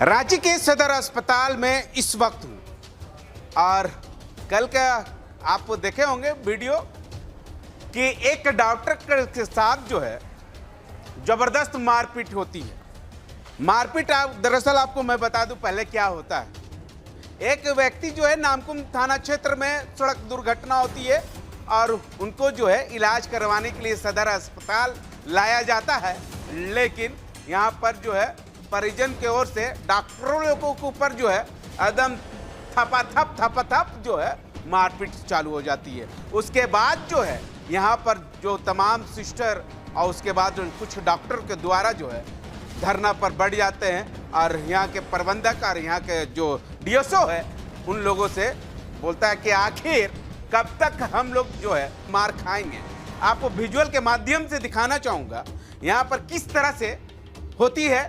रांची के सदर अस्पताल में इस वक्त हूँ और कल का आप देखे होंगे वीडियो कि एक डॉक्टर के साथ जो है जबरदस्त मारपीट होती है। मारपीट दरअसल आपको मैं बता दूं पहले क्या होता है। एक व्यक्ति जो है नामकुम थाना क्षेत्र में सड़क दुर्घटना होती है और उनको जो है इलाज करवाने के लिए सदर अस्पताल लाया जाता है, लेकिन यहाँ पर जो है परिजन की ओर से डॉक्टरों लोगों के ऊपर जो है एकदम थपाथप जो है मारपीट चालू हो जाती है। उसके बाद जो है यहाँ पर जो तमाम सिस्टर और उसके बाद कुछ डॉक्टर के द्वारा जो है धरना पर बढ़ जाते हैं और यहाँ के प्रबंधक और यहाँ के जो डीएसओ है उन लोगों से बोलता है कि आखिर कब तक हम लोग जो है मार खाएंगे। आपको विजुअल के माध्यम से दिखाना चाहूँगा यहाँ पर किस तरह से होती है।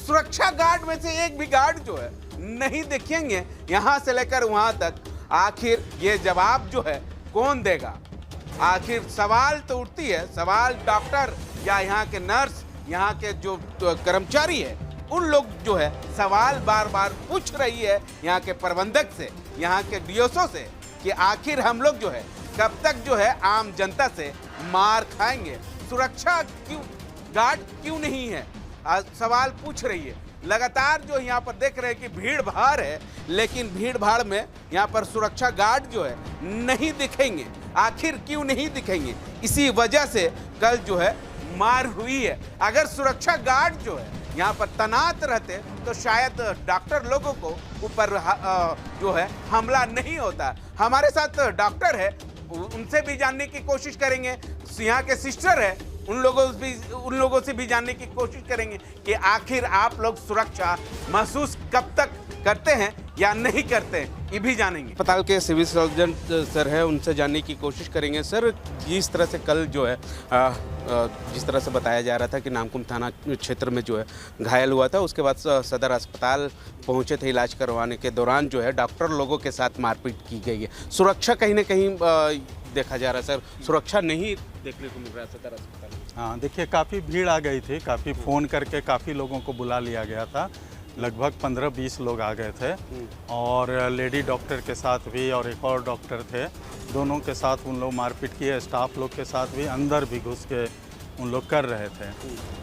सुरक्षा गार्ड में से एक भी गार्ड जो है नहीं दिखेंगे यहाँ से लेकर वहाँ तक। आखिर ये जवाब जो है कौन देगा? आखिर सवाल तो उठती है, सवाल डॉक्टर या यहाँ के नर्स, यहाँ के जो कर्मचारी है उन लोग जो है सवाल बार बार पूछ रही है यहाँ के प्रबंधक से, यहाँ के डीएसओ से कि आखिर हम लोग जो है कब तक जो है आम जनता से मार खाएंगे। सुरक्षा क्यों गार्ड क्यों नहीं है? सवाल पूछ रही है। लगातार जो यहाँ पर देख रहे हैं कि भीड़ भाड़ है, लेकिन भीड़ भाड़ में यहाँ पर सुरक्षा गार्ड जो है नहीं दिखेंगे। आखिर क्यों नहीं दिखेंगे? इसी वजह से कल जो है मार हुई है। अगर सुरक्षा गार्ड जो है यहाँ पर तैनात रहते तो शायद डॉक्टर लोगों को ऊपर जो है हमला नहीं होता। हमारे साथ डॉक्टर है, उनसे भी जानने की कोशिश करेंगे। यहाँ के सिस्टर है, उन लोगों से भी जानने की कोशिश करेंगे कि आखिर आप लोग सुरक्षा महसूस कब तक करते हैं या नहीं करते हैं, ये भी जानेंगे। अस्पताल के सिविल सर्जन सर है, उनसे जानने की कोशिश करेंगे। सर, जिस तरह से कल जो है जिस तरह से बताया जा रहा था कि नामकुम थाना क्षेत्र में जो है घायल हुआ था, उसके बाद सदर अस्पताल पहुंचे थे इलाज करवाने के दौरान जो है डॉक्टर लोगों के साथ मारपीट की गई है। सुरक्षा कहीं ना कहीं देखा जा रहा है। सर, सुरक्षा नहीं देखने को मिल रहा है सदर अस्पताल में। हाँ, देखिए काफ़ी भीड़ आ गई थी, काफ़ी फ़ोन करके काफ़ी लोगों को बुला लिया गया था। लगभग 15-20 लोग आ गए थे और लेडी डॉक्टर के साथ भी और एक और डॉक्टर थे, दोनों के साथ उन लोग मारपीट किए। स्टाफ लोग के साथ भी अंदर भी घुस के उन लोग कर रहे थे।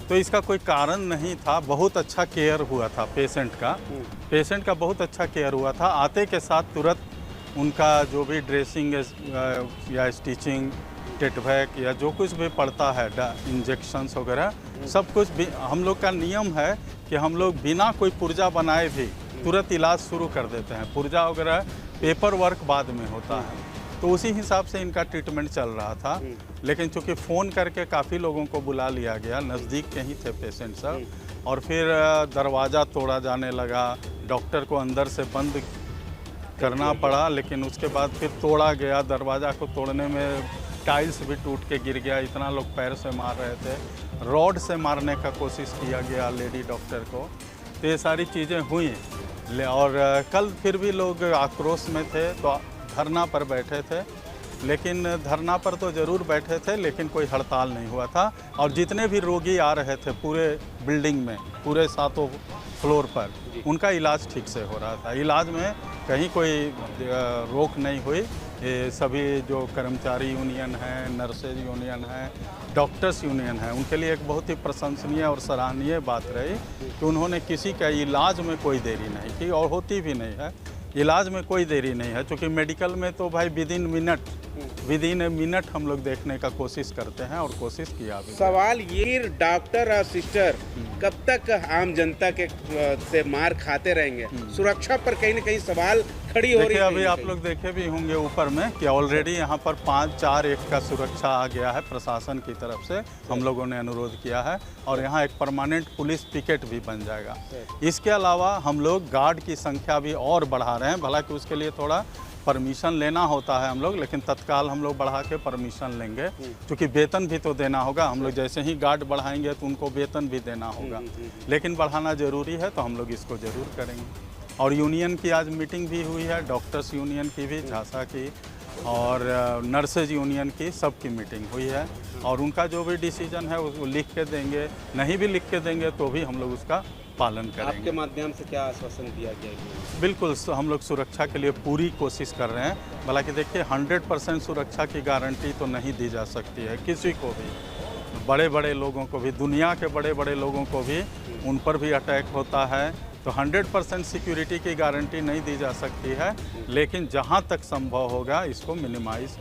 तो इसका कोई कारण नहीं था। बहुत अच्छा केयर हुआ था पेशेंट का बहुत अच्छा केयर हुआ था। आते के साथ तुरंत उनका जो भी ड्रेसिंग या स्टिचिंग, टेटवैक या जो कुछ भी पड़ता है, इंजेक्शंस वगैरह सब कुछ भी हम लोग का नियम है कि हम लोग बिना कोई पुर्जा बनाए भी तुरंत इलाज शुरू कर देते हैं। पुर्जा वगैरह पेपर वर्क बाद में होता है, तो उसी हिसाब से इनका ट्रीटमेंट चल रहा था। लेकिन चूँकि फ़ोन करके काफ़ी लोगों को बुला लिया गया, नज़दीक के ही थे पेशेंट सब, और फिर दरवाज़ा तोड़ा जाने लगा। डॉक्टर को अंदर से बंद करना पड़ा, लेकिन उसके बाद फिर तोड़ा गया। दरवाज़ा को तोड़ने में टाइल्स भी टूट के गिर गया। इतना लोग पैर से मार रहे थे, रॉड से मारने का कोशिश किया गया लेडी डॉक्टर को। तो ये सारी चीज़ें हुई। और कल फिर भी लोग आक्रोश में थे तो धरना पर बैठे थे, लेकिन धरना पर तो ज़रूर बैठे थे, लेकिन कोई हड़ताल नहीं हुआ था। और जितने भी रोगी आ रहे थे पूरे बिल्डिंग में, पूरे 7 फ्लोर पर, उनका इलाज ठीक से हो रहा था। इलाज में कहीं कोई रोक नहीं हुई। ये सभी जो कर्मचारी यूनियन हैं, नर्सेज यूनियन हैं, डॉक्टर्स यूनियन हैं, उनके लिए एक बहुत ही प्रशंसनीय और सराहनीय बात रही कि उन्होंने किसी का इलाज में कोई देरी नहीं की, और होती भी नहीं है। इलाज में कोई देरी नहीं है, क्योंकि मेडिकल में तो भाई विद इन ए मिनट हम लोग देखने का कोशिश करते हैं और कोशिश किया भी। सवाल ये डॉक्टर और सिस्टर कब तक आम जनता के से मार खाते रहेंगे? सुरक्षा पर कहीं ना कहीं सवाल खड़ी हो रही है। अभी आप लोग देखे भी होंगे ऊपर में कि ऑलरेडी यहाँ पर 5-4-1 का सुरक्षा आ गया है प्रशासन की तरफ से। हम लोगों ने अनुरोध किया है और यहाँ एक परमानेंट पुलिस पिकेट भी बन जाएगा। इसके अलावा हम लोग गार्ड की संख्या भी और बढ़ा रहे हैं। भला कि उसके लिए थोड़ा परमिशन लेना होता है हम लोग, लेकिन तत्काल हम लोग बढ़ा के परमिशन लेंगे, क्योंकि वेतन भी तो देना होगा। हम लोग जैसे ही गार्ड बढ़ाएंगे तो उनको वेतन भी देना होगा, लेकिन बढ़ाना ज़रूरी है, तो हम लोग इसको ज़रूर करेंगे। और यूनियन की आज मीटिंग भी हुई है, डॉक्टर्स यूनियन की भी, झांसा की, और नर्सेज यूनियन की, सबकी मीटिंग हुई है। और उनका जो भी डिसीजन है उसको लिख के देंगे, नहीं भी लिख के देंगे तो भी हम लोग उसका पालन करेंगे। आपके माध्यम से क्या आश्वासन दिया गया? बिल्कुल, हम लोग सुरक्षा के लिए पूरी कोशिश कर रहे हैं। हालांकि देखिए 100% सुरक्षा की गारंटी तो नहीं दी जा सकती है किसी को भी, बड़े बड़े लोगों को भी, दुनिया के बड़े बड़े लोगों को भी, उन पर भी अटैक होता है, तो 100% सिक्योरिटी की गारंटी नहीं दी जा सकती है। लेकिन जहाँ तक संभव होगा इसको मिनिमाइज,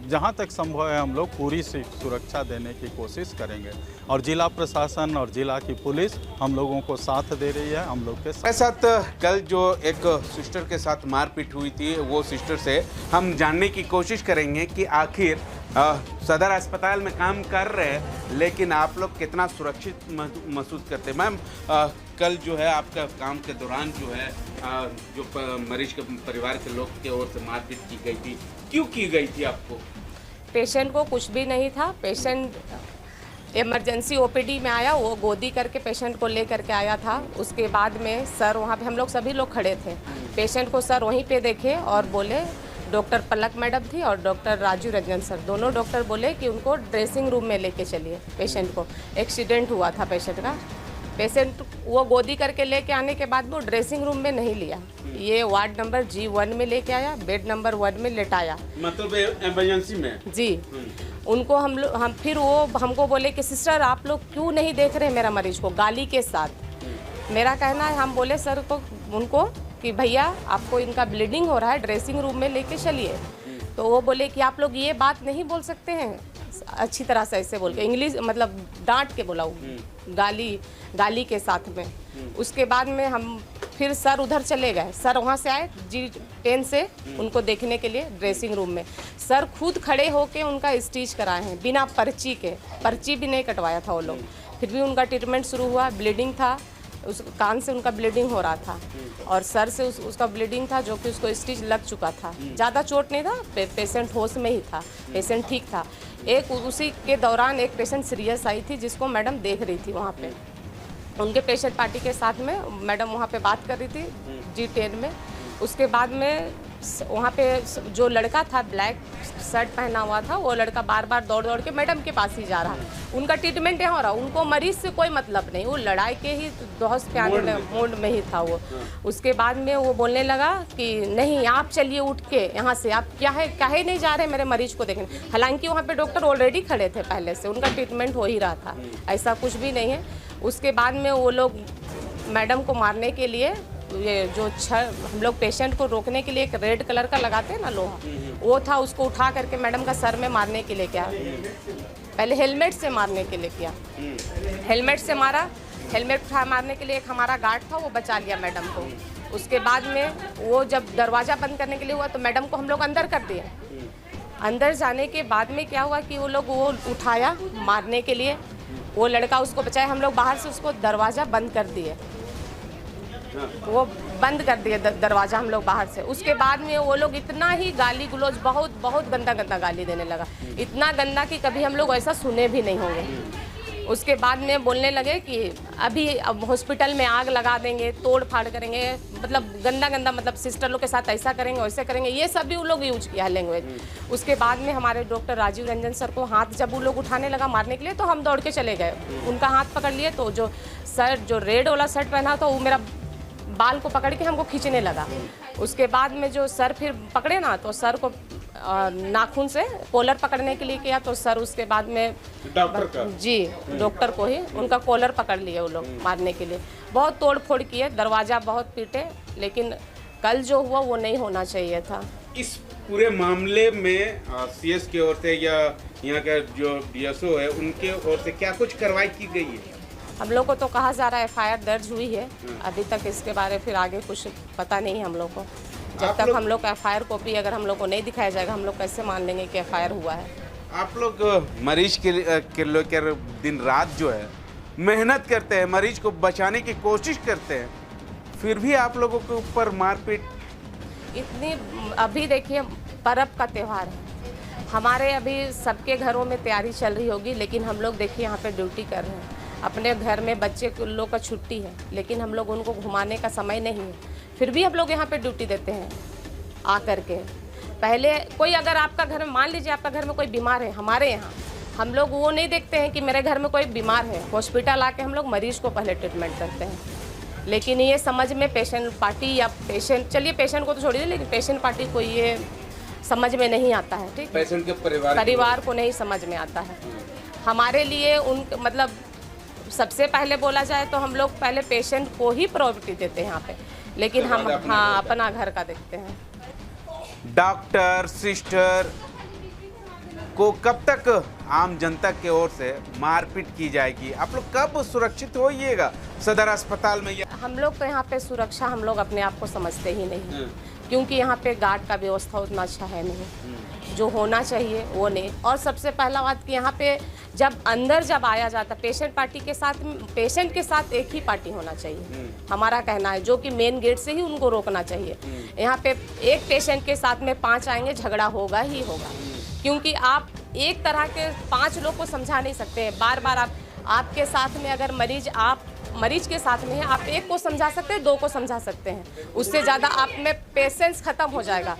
जहाँ तक संभव है हम लोग पूरी सुरक्षा देने की कोशिश करेंगे। और जिला प्रशासन और जिला की पुलिस हम लोगों को साथ दे रही है, हम लोग के साथ। कल जो एक सिस्टर के साथ मारपीट हुई थी, वो सिस्टर से हम जानने की कोशिश करेंगे कि आखिर सदर अस्पताल में काम कर रहे हैं लेकिन आप लोग कितना सुरक्षित महसूस करते हैं। मैम, कल जो है आपका काम के दौरान जो है जो मरीज के परिवार के लोग की ओर से मारपीट की गई थी, क्यों की गई थी आपको? पेशेंट को कुछ भी नहीं था। पेशेंट इमरजेंसी ओपीडी में आया, वो गोदी करके पेशेंट को ले करके आया था। उसके बाद में सर वहाँ पे, हम लोग सभी लोग खड़े थे, पेशेंट को सर वहीं पे देखे और बोले, डॉक्टर पलक मैडम थी और डॉक्टर राजू रंजन सर, दोनों डॉक्टर बोले कि उनको ड्रेसिंग रूम में लेके चलिए। पेशेंट को एक्सीडेंट हुआ था पेशेंट का। पेशेंट वो गोदी करके लेके आने के बाद वो ड्रेसिंग रूम में नहीं लिया, ये वार्ड नंबर G1 में लेके आया, बेड नंबर 1 में लेटाया, मतलब इमरजेंसी में जी। उनको हम फिर वो हमको बोले कि सिस्टर आप लोग क्यों नहीं देख रहे मेरा मरीज को, गाली के साथ। मेरा कहना है, हम बोले सर को उनको कि भैया आपको इनका ब्लीडिंग हो रहा है, ड्रेसिंग रूम में लेके चलिए। तो वो बोले कि आप लोग ये बात नहीं बोल सकते हैं, अच्छी तरह से ऐसे बोल के, इंग्लिश मतलब डांट के बोला, गाली के साथ में। उसके बाद में हम फिर सर उधर चले गए, सर वहाँ से आए G10 से उनको देखने के लिए ड्रेसिंग रूम में। सर खुद खड़े होके उनका स्टिच कराए हैं बिना पर्ची के, पर्ची भी नहीं कटवाया था वो लोग, फिर भी उनका ट्रीटमेंट शुरू हुआ। ब्लीडिंग था, उस कान से उनका ब्लीडिंग हो रहा था और सर से उसका ब्लीडिंग था, जो कि उसको स्टिच लग चुका था। ज़्यादा चोट नहीं था, पेशेंट होश में ही था, पेशेंट ठीक था। एक उसी के दौरान एक पेशेंट सीरियस आई थी जिसको मैडम देख रही थी वहाँ पे, उनके पेशेंट पार्टी के साथ में मैडम वहाँ पे बात कर रही थी G10 में। उसके बाद में वहाँ पे जो लड़का था ब्लैक शर्ट पहना हुआ था, वो लड़का बार बार दौड़ दौड़ के मैडम के पास ही जा रहा। उनका ट्रीटमेंट यहाँ हो रहा, उनको मरीज से कोई मतलब नहीं, वो लड़ाई के ही दोहस पे आने लगा, मूड में ही था वो। उसके बाद में वो बोलने लगा कि नहीं आप चलिए उठ के यहाँ से, आप काहे नहीं जा रहे मेरे मरीज को देखने। हालांकि वहाँ पे डॉक्टर ऑलरेडी खड़े थे पहले से, उनका ट्रीटमेंट हो ही रहा था, ऐसा कुछ भी नहीं है। उसके बाद में वो लोग मैडम को मारने के लिए, ये जो हम लोग पेशेंट को रोकने के लिए एक रेड कलर का लगाते हैं ना लोहा, वो था, उसको उठा करके मैडम का सर में मारने के लिए किया। पहले हेलमेट से मारने के लिए किया, हेलमेट से मारा, हेलमेट मारने के लिए एक हमारा गार्ड था, वो बचा लिया मैडम को। उसके बाद में वो जब दरवाज़ा बंद करने के लिए हुआ तो मैडम को हम लोग अंदर कर दिए। अंदर जाने के बाद में क्या हुआ कि वो लोग वो उठाया मारने के लिए, वो लड़का उसको बचाया, हम लोग बाहर से उसको दरवाज़ा बंद कर दिए, वो बंद कर दिए दरवाज़ा हम लोग बाहर से। उसके बाद में वो लोग इतना ही गाली गलौज, बहुत बहुत गंदा गंदा गाली देने लगा, इतना गंदा कि कभी हम लोग ऐसा सुने भी नहीं होंगे। उसके बाद में बोलने लगे कि अभी अब हॉस्पिटल में आग लगा देंगे, तोड़ फाड़ करेंगे, मतलब गंदा गंदा, मतलब सिस्टर लोग के साथ ऐसा करेंगे वैसे करेंगे, ये सब भी वो लोग यूज किया लैंग्वेज। उसके बाद में हमारे डॉक्टर राजीव रंजन सर को हाथ जब वो लोग उठाने लगा मारने के लिए, तो हम दौड़ के चले गए, उनका हाथ पकड़ लिए। तो जो सर जो रेड वाला शर्ट पहना था वो मेरा बाल को पकड़ के हमको खींचने लगा। उसके बाद में जो सर फिर पकड़े ना, तो सर को नाखून से कॉलर पकड़ने के लिए किया, तो सर उसके बाद में डॉक्टर को ही उनका कॉलर पकड़ लिए वो लोग मारने के लिए। बहुत तोड़ फोड़ किए, दरवाज़ा बहुत पीटे, लेकिन कल जो हुआ वो नहीं होना चाहिए था। इस पूरे मामले में CS की ओर से या यहाँ का जो DSO है उनके ओर से क्या कुछ कार्रवाई की गई है? हम लोग को तो कहा जा रहा है FIR दर्ज हुई है, अभी तक इसके बारे फिर आगे कुछ पता नहीं है हम लोग को। जब तक हम लोग का FIR कॉपी अगर हम लोग को नहीं दिखाया जाएगा, हम लोग कैसे मान लेंगे कि FIR हुआ है। आप लोग मरीज के लेकर दिन रात जो है मेहनत करते हैं, मरीज को बचाने की कोशिश करते हैं, फिर भी आप लोगों के ऊपर मारपीट इतनी। अभी देखिए पर्व का त्यौहार है, हमारे अभी सबके घरों में तैयारी चल रही होगी, लेकिन हम लोग देखिए यहाँ पे ड्यूटी कर रहे हैं, अपने घर में बच्चे लोग का छुट्टी है, लेकिन हम लोग उनको घुमाने का समय नहीं है, फिर भी हम लोग यहाँ पे ड्यूटी देते हैं आ कर के। पहले कोई अगर आपका घर में, मान लीजिए आपका घर में कोई बीमार है, हमारे यहाँ हम लोग वो नहीं देखते हैं कि मेरे घर में कोई बीमार है, हॉस्पिटल आके हम लोग मरीज को पहले ट्रीटमेंट करते हैं। लेकिन ये समझ में पेशेंट पार्टी या पेशेंट, चलिए पेशेंट को तो छोड़िए, लेकिन पेशेंट पार्टी को ये समझ में नहीं आता है। ठीक, पेशेंट के परिवार को नहीं समझ में आता है। हमारे लिए उन मतलब सबसे पहले बोला जाए तो हम लोग पहले पेशेंट को ही प्रायोरिटी देते हैं यहाँ पे, लेकिन हम अपना घर का देखते हैं। डॉक्टर सिस्टर को कब तक आम जनता की ओर से मारपीट की जाएगी? आप लोग कब सुरक्षित होइएगा सदर अस्पताल में? हम लोग तो यहाँ पे सुरक्षा हम लोग अपने आप को समझते ही नहीं, क्योंकि यहाँ पे गार्ड का व्यवस्था उतना अच्छा है नहीं, जो होना चाहिए वो नहीं। और सबसे पहला बात कि यहाँ पे जब आया जाता पेशेंट पार्टी के साथ, पेशेंट के साथ एक ही पार्टी होना चाहिए, हमारा कहना है, जो कि मेन गेट से ही उनको रोकना चाहिए। यहाँ पे एक पेशेंट के साथ में 5 आएंगे, झगड़ा होगा ही होगा, क्योंकि आप एक तरह के 5 लोग को समझा नहीं सकते हैं। बार बार आपके साथ में अगर मरीज के साथ में है, आप एक को समझा सकते हैं, 2 को समझा सकते हैं, उससे ज़्यादा आप में पेशेंस ख़त्म हो जाएगा।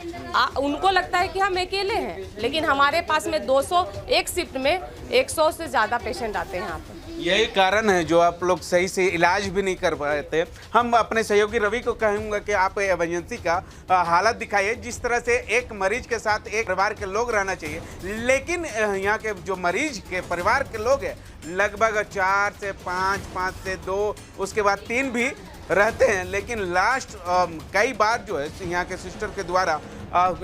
उनको लगता है कि हम अकेले हैं, लेकिन हमारे पास में 200 एक शिफ्ट में 100 से ज़्यादा पेशेंट आते हैं यहाँ पे। यही कारण है जो आप लोग सही से इलाज भी नहीं कर पाते। हम अपने सहयोगी रवि को कहूँगा कि आप इमरजेंसी का हालत दिखाइए, जिस तरह से एक मरीज के साथ एक परिवार के लोग रहना चाहिए, लेकिन यहाँ के जो मरीज के परिवार के लोग हैं लगभग 4 से 5, 5 से 2, उसके बाद 3 भी रहते हैं। लेकिन लास्ट कई बार जो है यहाँ के सिस्टर के द्वारा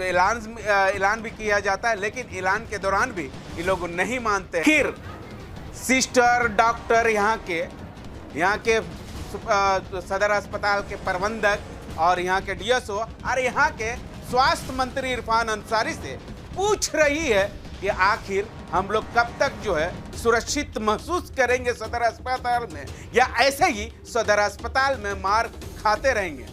ऐलान भी किया जाता है, लेकिन ऐलान के दौरान भी ये लोग नहीं मानते। फिर सिस्टर, डॉक्टर, यहाँ के सदर अस्पताल के प्रबंधक और यहाँ के डीएसओ और यहाँ के स्वास्थ्य मंत्री इरफान अंसारी से पूछ रही है कि आखिर हम लोग कब तक जो है सुरक्षित महसूस करेंगे सदर अस्पताल में, या ऐसे ही सदर अस्पताल में मार खाते रहेंगे।